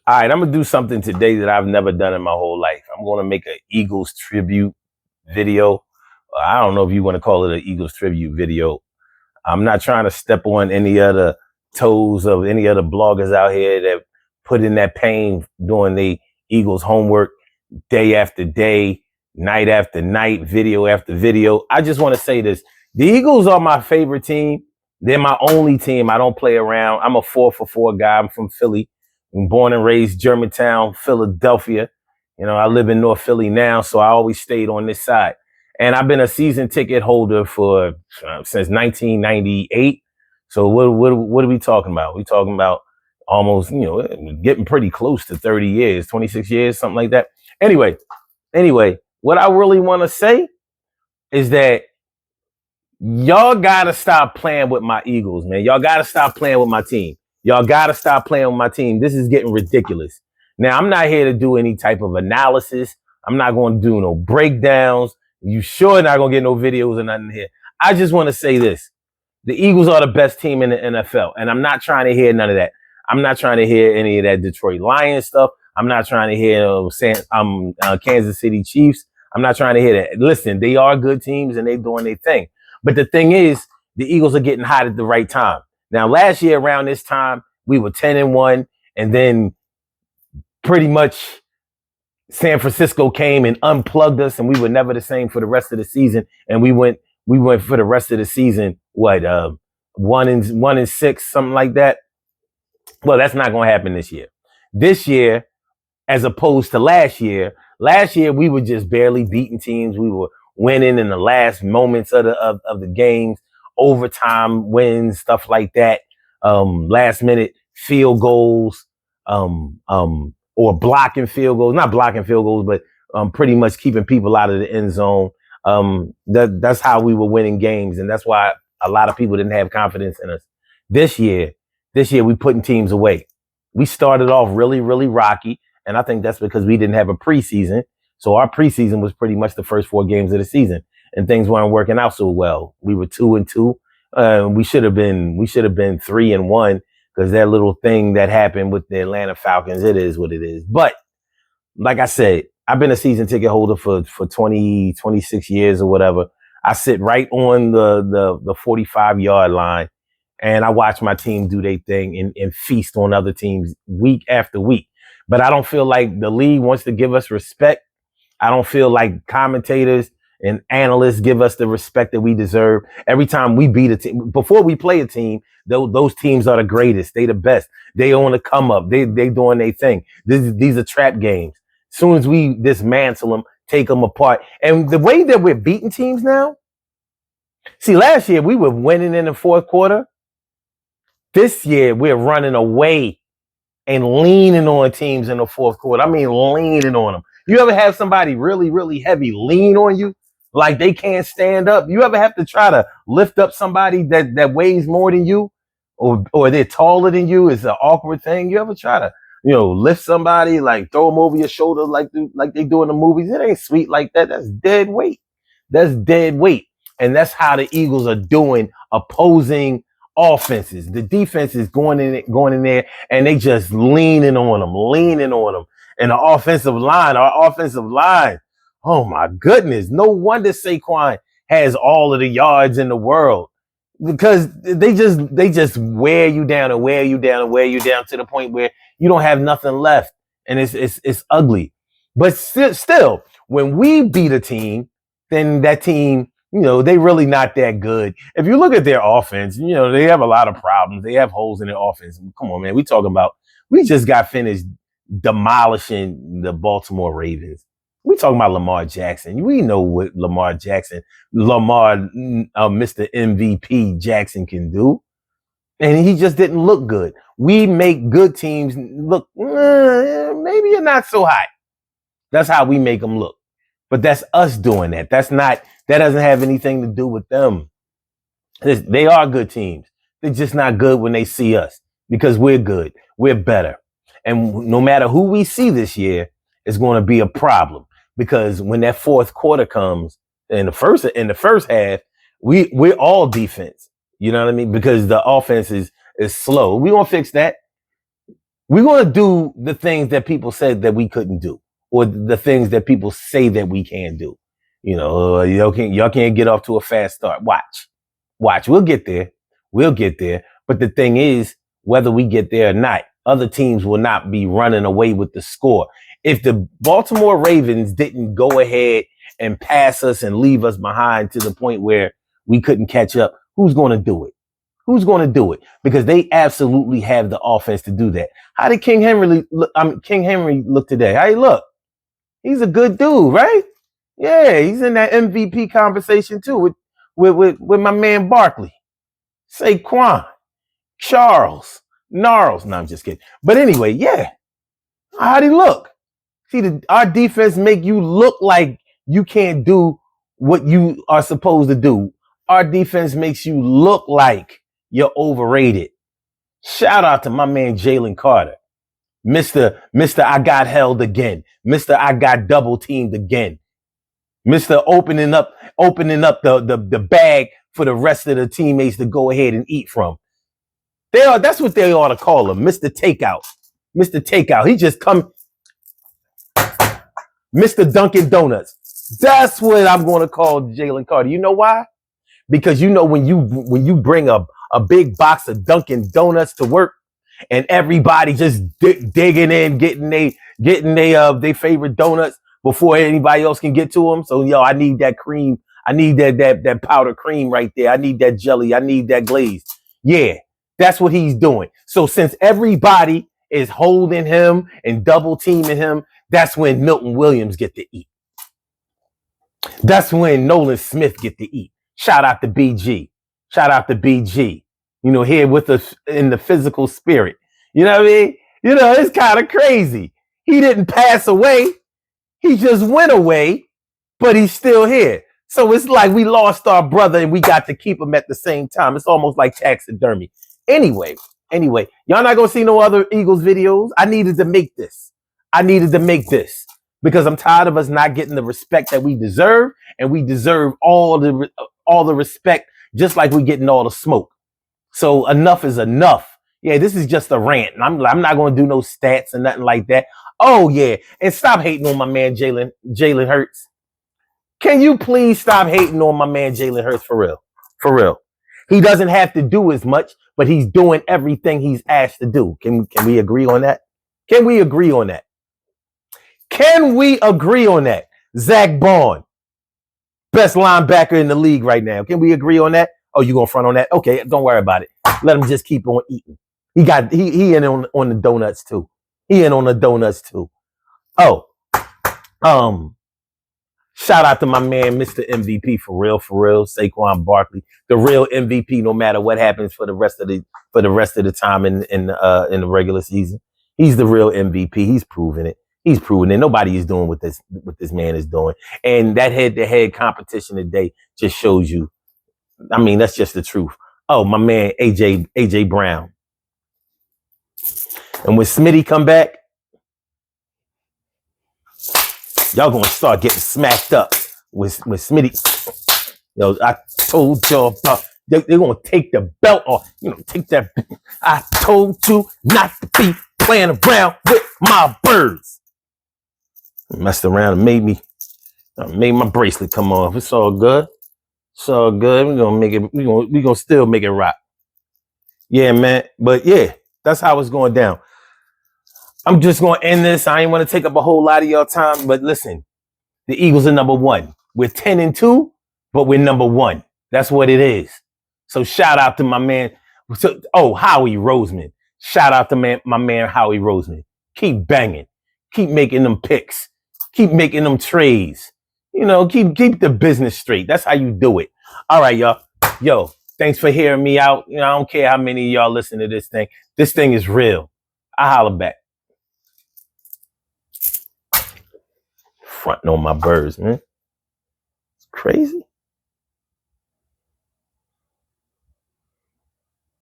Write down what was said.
All right, I'm gonna do something today that I've never done in my whole life. I'm gonna make an Eagles tribute video. I don't know if you want to call it an Eagles tribute video. I'm not trying to step on any other toes of any other bloggers out here that put in that pain doing the Eagles homework day after day, night after night, video after video. I just want to say this. The Eagles are my favorite team. They're my only team. I don't play around. I'm a 4-for-4 guy. I'm from Philly. I'm born and raised Germantown, Philadelphia. You know, I live in North Philly now, so I always stayed on this side. And I've been a season ticket holder for since 1998. So what are we talking about? We talking about almost, getting pretty close to 30 years, 26 years, something like that. Anyway, what I really want to say is that y'all gotta stop playing with my Eagles, man. Y'all gotta stop playing with my team. Y'all gotta stop playing with my team. This is getting ridiculous. Now, I'm not here to do any type of analysis. I'm not going to do no breakdowns. You sure not going to get no videos or nothing here. I just want to say this. The Eagles are the best team in the NFL, and I'm not trying to hear none of that. I'm not trying to hear any of that Detroit Lions stuff. I'm not trying to hear Kansas City Chiefs. I'm not trying to hear that. Listen, they are good teams, and they're doing their thing. But the thing is, the Eagles are getting hot at the right time. Now, last year around this time, we were 10-1, and then pretty much San Francisco came and unplugged us, and we were never the same for the rest of the season. And we went for the rest of the season, 1-6, something like that. Well, that's not going to happen this year. This year, as opposed to last year we were just barely beating teams. We were winning in the last moments of the games, overtime wins, stuff like that. Last minute field goals, or blocking field goals, not blocking field goals, but pretty much keeping people out of the end zone. That's how we were winning games, and that's why a lot of people didn't have confidence in us. This year we putting teams away. We started off really, really rocky, and I think that's because we didn't have a preseason. So our preseason was pretty much the first 4 games of the season, and things weren't working out so well. We were 2-2. We should have been 3-1 because that little thing that happened with the Atlanta Falcons, it is what it is. But like I said, I've been a season ticket holder for 20, 26 years or whatever. I sit right on the 45-yard line, and I watch my team do their thing and feast on other teams week after week. But I don't feel like the league wants to give us respect. I don't feel like commentators and analysts give us the respect that we deserve. Every time we beat a team, before we play a team, those teams are the greatest. They the best. They on the come up. They doing their thing. These are trap games. As soon as we dismantle them, take them apart. And the way that we're beating teams now, see, last year we were winning in the fourth quarter. This year we're running away and leaning on teams in the fourth quarter. I mean, leaning on them. You ever have somebody really, really heavy lean on you? Like they can't stand up? You ever have to try to lift up somebody that weighs more than you? Or they're taller than you? It's an awkward thing. You ever try to, lift somebody, like throw them over your shoulder like they do in the movies? It ain't sweet like that. That's dead weight. That's dead weight. And that's how the Eagles are doing opposing offenses. The defense is going in there, and they just leaning on them. And our offensive line, oh my goodness. No wonder Saquon has all of the yards in the world, because they just wear you down to the point where you don't have nothing left. And it's ugly. But still, when we beat a team, then that team, they really not that good. If you look at their offense, they have a lot of problems. They have holes in their offense. Come on, man. We just got finished demolishing the Baltimore Ravens. We talking about Lamar Jackson. We know what Mr. MVP Jackson can do. And he just didn't look good. We make good teams look, maybe you're not so hot. That's how we make them look. But that's us doing that. That doesn't have anything to do with them. They are good teams. They're just not good when they see us, because we're good. We're better. And no matter who we see this year, it's going to be a problem, because when that fourth quarter comes in the first half, we're all defense. You know what I mean? Because the offense is slow. We gonna fix that. We're going to do the things that people said that we couldn't do, or the things that people say that we can't do. You know, y'all can't get off to a fast start. Watch. We'll get there. We'll get there. But the thing is, whether we get there or not, other teams will not be running away with the score. If the Baltimore Ravens didn't go ahead and pass us and leave us behind to the point where we couldn't catch up, who's going to do it? Who's going to do it? Because they absolutely have the offense to do that. How did King Henry look today? How he look? He's a good dude, right? Yeah, he's in that MVP conversation too with my man Barkley, Saquon, Charles, Gnarls. No, I'm just kidding. But anyway, yeah. How'd he look? See, our defense make you look like you can't do what you are supposed to do. Our defense makes you look like you're overrated. Shout out to my man Jalen Carter. Mr. I got held again. Mr. I got double teamed again. Mr. opening up the bag for the rest of the teammates to go ahead and eat from. That's what they ought to call him, Mr. Takeout. Mr. Takeout. He just come Mr. Dunkin' Donuts. That's what I'm going to call Jalen Carter. You know why? Because you know when you bring a big box of Dunkin' Donuts to work and everybody just digging in, getting they favorite donuts before anybody else can get to them. So I need that cream. I need that powder cream right there. I need that jelly. I need that glaze. Yeah, that's what he's doing. So since everybody is holding him and double teaming him, that's when Milton Williams get to eat. That's when Nolan Smith get to eat. Shout out to BG. Shout out to BG. Here with us in the physical spirit. You know what I mean? It's kind of crazy. He didn't pass away. He just went away, but he's still here. So it's like we lost our brother and we got to keep him at the same time. It's almost like taxidermy. Anyway, y'all not going to see no other Eagles videos. I needed to make this because I'm tired of us not getting the respect that we deserve, and we deserve all the respect, just like we're getting all the smoke. So enough is enough. Yeah, this is just a rant. I'm not going to do no stats and nothing like that. Oh yeah, and stop hating on my man Jalen Hurts. Can you please stop hating on my man Jalen Hurts for real? For real. He doesn't have to do as much, but he's doing everything he's asked to do. Can we agree on that? Can we agree on that? Can we agree on that? Zach Bond, best linebacker in the league right now. Can we agree on that? Oh, you gonna front on that? Okay, don't worry about it. Let him just keep on eating. He in on the donuts too. He in on the donuts too. Oh, shout out to my man, Mr. MVP for real, Saquon Barkley, the real MVP. No matter what happens for the rest of the time in the regular season, he's the real MVP. He's proven it. Nobody is doing what this man is doing. And that head-to-head competition today just shows you. I mean, that's just the truth. Oh, my man, AJ Brown. And when Smitty come back, y'all gonna start getting smacked up with Smitty. I told y'all about they're gonna take the belt off. Take that. I told you not to be playing around with my birds. Messed around and made my bracelet come off. It's all good. It's all good. We're gonna make it. We're gonna still make it rock. Yeah, man. But yeah, that's how it's going down. I'm just gonna end this. I ain't want to take up a whole lot of your time, but listen, the Eagles are number 1. We're 10-2, but we're number 1. That's what it is. So shout out to my man. Howie Roseman. Shout out to my man Howie Roseman. Keep banging. Keep making them picks. Keep making them trades. Keep the business straight. That's how you do it. All right, y'all. Yo, thanks for hearing me out. I don't care how many of y'all listen to this thing. This thing is real. I holler back. Fronting on my birds, man. It's crazy.